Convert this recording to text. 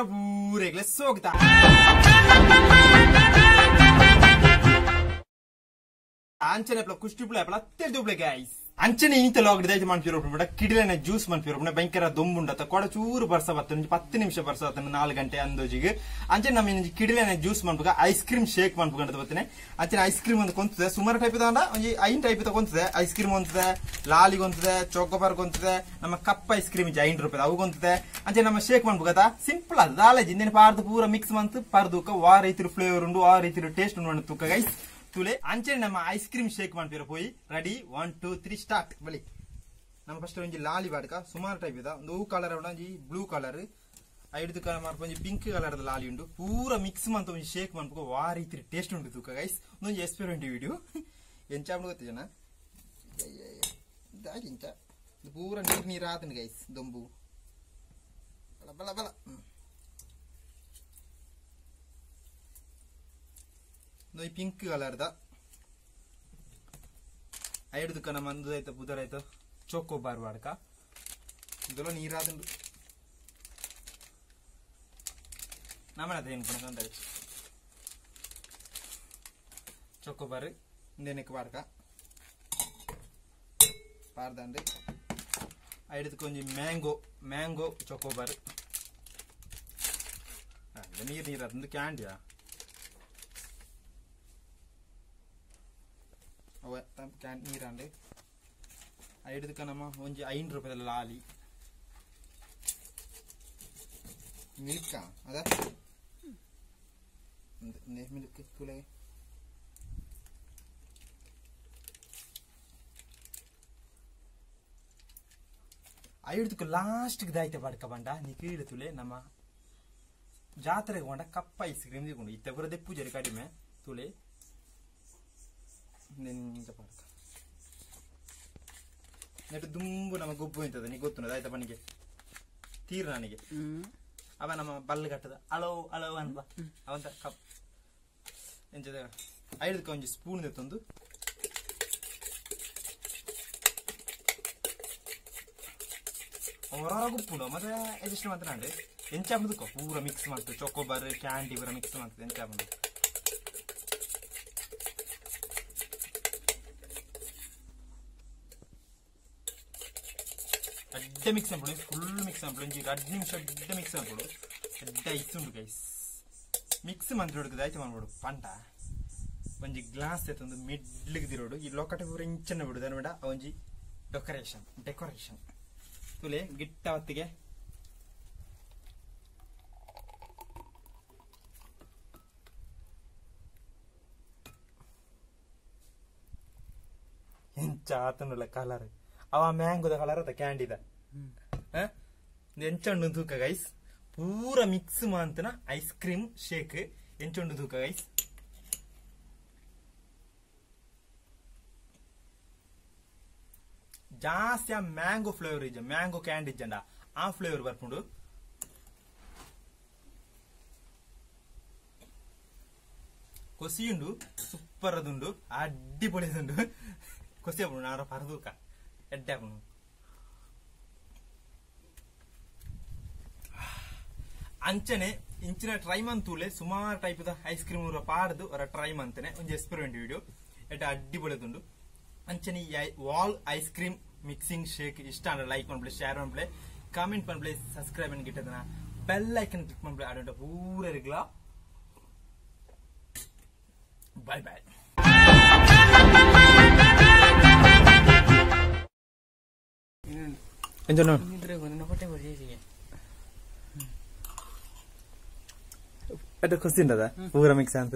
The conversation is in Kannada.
pure le sogta. Anchene pla kushti pla pla telduble guys. Anchene inta log dayte manpure pura kidilene juice manpure pura bankara dombundata koda churu barsa battanu 10 ನಿಮಿಷ ಬರ್ಸ ಬಾತನು 4 ಗಂಟೆ ಅಂದೋಜಿಗೆ ಅಂಚನೆ ನಮ್ಮ ಕಿಡಿಲೆನೆ ಜ್ಯೂಸ್ ಮಾಡ್ಬೇಕ ಐಸ್ ಕ್ರೀಮ್ ಶೇಕ್ ಮಾಡ್ಬೇಕಂತ ಬರ್ತನೆ ಅಂಚನೆ ಐಸ್ ಕ್ರೀಮ್ ಅಂತ ಕೊಂತದೆ ಸುಮಾರು ಟೈಪ್ ಇದಾಂಡ ಒಂಜಿ ಐನ್ ಟೈಪ್ ತಗೊಂತದೆ ಐಸ್ ಕ್ರೀಮ್ ಕೊಂತದೆ ಲಾಲಿ ಕೊಂತದೆ ಚೋಕೋಬಾರ್ ಕೊಂತದೆ ನಮ್ಮ ಕಪ್ ಐಸ್ ಕ್ರೀಮ್ 5 ರೂಪಾಯಿ ಅವು ಕೊಂತದೆ ಅಂಚನೆ ನಮ್ಮ ಶೇಕ್ ಮಾಡ್ಬೇಕದ ಸಿಂಪಲ್ ಅದ ದಾಲೇಜ್ ಇಂದಿನ ಪಾರ್ದು ಪೂರ ಮಿಕ್ಸ್ ಮಂತ್ ಪಾರ್ದುಕ ವಾ ರೀತಿ ಫ್ಲೇವರ್ ಉಂಡು ಆ ರೀತಿ ಟೇಸ್ಟ್ ಉಂಡು ತುಕ ಗೈಸ್ ತುಲೆ ಅಂಚನೆ ನಮ್ಮ ಐಸ್ ಕ್ರೀಮ್ ಶೇಕ್ ಮಾಡ್ತೀರ ಪೋಯಿ ರೆಡಿ 1 2 3 ಸ್ಟಾರ್ಟ್ ಬಲಿ ನಮ್ಮ ಫಸ್ಟ್ ಒಂಜಿ ಲಾಲಿ ಬಾಡ್ಕ ಸುಮಾರು ಟೈಪ್ ಇದ ಒಂದು ಹೂ ಕಲರ್ ಒಂಜಿ ಬ್ಲೂ ಕಲರ್ ಐದು ಕಲರ್ ಮಾಡ್ಕೊಂಡಿ ಪಿಂಕ್ ಕಲರ್ ಲಾಲಿ ಉಂಡು ಪೂರ ಮಿಕ್ಸ್ ಮಂತ್ ಒಂಜಿ ಶೇಕ್ ಮಾಡ್ಬೇಕು ವಾ ರೀತಿ ಟೇಸ್ಟ್ ಉಂಟು ತೂಕ ಗೈಸ್ ಒಂದೊಂದು ಎಕ್ಸ್ಪೆರಿಮೆಂಟ್ ವಿಡಿಯೋ ಎಂಚ ಗೊತ್ತ ಜನ ಇಂಚ ಪೂರ ನೀರ್ ನೀರ್ ಆತನ ಗೈಸ್ ದೊಂಬು ಬಲ ಬಲ ಬಲ ನೋಡಿ ಪಿಂಕ್ ಕಲರ್ ದ ಐದು ಕನ ಮಂದು ಆಯ್ತು ಬುಧರ್ ಆಯ್ತು ಚೋಕೋಬಾರ್ ಬಾಡ್ಕ ಇದೆಲ್ಲ ನೀರಾದಂಡು ನಮ್ಮನೆ ಅದ ಏನು ಪಣ್ಣ ಚೋಕೋಬಾರ್ ಇಂದೇನಕ್ಕೆ ಬಾಡ್ಕ ಪಾರ್ದಂಡು ಐದು ಕೊಂಚ ಮ್ಯಾಂಗೋ ಚೋಕೋಬಾರ್ ನೀರು ನೀರು ಅದಂದು ಕ್ಯಾಂಡಿಯಾ ಅವ ಕ್ಯಾನ್ ನೀರಂಡೆ ಐದಕ್ಕ ನಮ್ಮ ಒಂಜಿ 5 ರೂಪಾಯಿ ಲಾಲಿ ಮಿಲ್ಕ್ ಅದ ಮಿಲ್ಕ್ ತುಲೆ ಐದಕ್ಕೆ ಲಾಸ್ಟ್ ದಾಯ್ತೆ ಬಾಡ್ಕ ಬಂಡ ನೀ ಕೀಳು ತುಲೆ ನಮ್ಮ ಜಾತ್ರೆಗೆ ಕೊಂಡ ಕಪ್ಪ ಐಸ್ ಕ್ರೀಮ್ ತಗೊಂಡು ಇತ್ತ ಬರೋದೇ ಪೂಜಾರಿ ಕಡಿಮೆ ತುಲೆ ನೆಟ್ಟು ದುಂಬು ನಮ್ಮ ಗೊಬ್ಬು ಇಂತದ ನೀ ಗೊತ್ತು ಆಯ್ತಾ ಬನಿಗೆ ತೀರ್ ನನಗೆ ಅವ ನಮ್ಮ ಬಲ್ಲು ಕಟ್ಟದ ಅಳೋ ಅಳೋ ಅನ್ಬ ಅವಂತ ಕಪ್ ಎಂಚದ ಐದಕ್ಕೆ ಒಂಜಿ ಸ್ಪೂನ್ ಎತ್ತೊಂದು ಹೊರ ಗುಪ್ಪುಂಡು ಮತ್ತೆ ಎಜೆಸ್ಟ್ ಮಾತ್ರ ಎಂಚ ಮುಂದಕ್ಕ ಪೂರ ಮಿಕ್ಸ್ ಮಾಡ್ತದೆ ಚೊಕೋಬಾರ್ ಕ್ಯಾಂಡಿ ಪೂರ ಮಿಕ್ಸ್ ಮಾಡ್ತದೆ ಎಂಚ ಮುಂದೆ ಅಡ್ಡ ಮಿಕ್ಸ್ ಮಾಡ್ಬಿಡು ಫುಲ್ ಮಿಕ್ಸ್ ಮಾಡ್ಬಿಡು ಒಂಜಿ 2 ನಿಮಿಷ ಅಡ್ಡ ಮಿಕ್ಸ್ ಮಾಡ್ಬಿಡು ಅಡ್ಡ ಇತ್ತುಂಡು ಗೈಸ್ ಮಿಕ್ಸ್ ಮಂತ್ರ ಹುಡುಕದ ಆಯ್ತು ಮಾಡ್ಬಿಡು ಪಂಟ ಒಂಜಿ ಗ್ಲಾಸ್ ಎತ್ತೊಂದು ಮಿಡ್ಲಿಗೆ ತಿರೋಡು ಈ ಲೊಕಟೆ ಪೂರ ಇಂಚನ್ನ ಬಿಡುದು ಅನ್ಬೇಡ ಒಂಜಿ ಡೆಕೋರೇಷನ್ ತುಲೆ ಗಿಟ್ಟ ಹೊತ್ತಿಗೆ ಎಂಚ ಆತನಲ್ಲ ಕಲರ್ ಅವ ಮ್ಯಾಂಗೋದ ಕಲರ್ ಅದ ಕ್ಯಾಂಡಿದ ಎಂಚಂಡು ತೂಕ ಗೈಸ್ ಪೂರ ಮಿಕ್ಸ್ ಮಾಂತನ ಐಸ್ ಕ್ರೀಮ್ ಶೇಕ್ ಎಂಚಂಡು ತೂಕ ಗೈಸ್ ಜಾಸ್ತಿ ಆ ಮ್ಯಾಂಗೋ ಫ್ಲೇವರ್ ಇಜ್ಜ ಮ್ಯಾಂಗೋ ಕ್ಯಾಂಡಿ ಇಜ್ಜಂಡ ಆ ಫ್ಲೇವರ್ ಬರ್ಕೊಂಡು ಕೊಸಿಯುಂಡು ಸೂಪರ್ ಅದುಂಡು ಅಡ್ಡಿಪೊಳಿ ಅದುಂಡು ಕೊಸಿ ಹಾಕೊಂಡು ನಾರ ಪರದೂಕ ಎಡ್ಡೆ ಹಾಕೊಂಡು ಅಂಚನೆ ಇಂಚಿನ ಟ್ರೈ ಮಂತೂಲೆ ಸುಮಾರು ಟೈಪ್ ಐಸ್ ಕ್ರೀಮ್ ಪಾಡ್ದು ಅವರ ಟ್ರೈ ಮಂತನೆ ಒಂದು ಎಕ್ಸ್ಪೆರಿಮೆಂಟ್ ವಿಡಿಯೋ ಎಡ್ಡೆ ಅಡ್ಡಿಪೊಳಿದುಂಡು ಅಂಚನೆ ವಾಲ್ ಐಸ್ ಕ್ರೀಮ್ ಮಿಕ್ಸಿಂಗ್ ಶೇಕ್ ಇಷ್ಟ ಅಂದ್ರೆ ಲೈಕ್ ಮಾಡ್ಬಿಡಿ ಶೇರ್ ಮಾಡ್ಬಿಡಿ ಕಾಮೆಂಟ್ ಮಾಡ್ಬಿಡಿ ಸಬ್ಸ್ಕ್ರೈಬ್ ಅನ್ನು ಗಿಟ್ಟದನ ಬೆಲ್ ಐಕನ್ ಕ್ಲಿಕ್ ಮಾಡ್ಬಿಡಿ ಆಡೋಟ ಪೂರ ಇರಗ್ಲ ಬೈ ಬೈ ಎಂಜನು ಖುಷಿ ಉಂಟದ ಪೂರ ಮಿಕ್ಸ್ ಅಂತ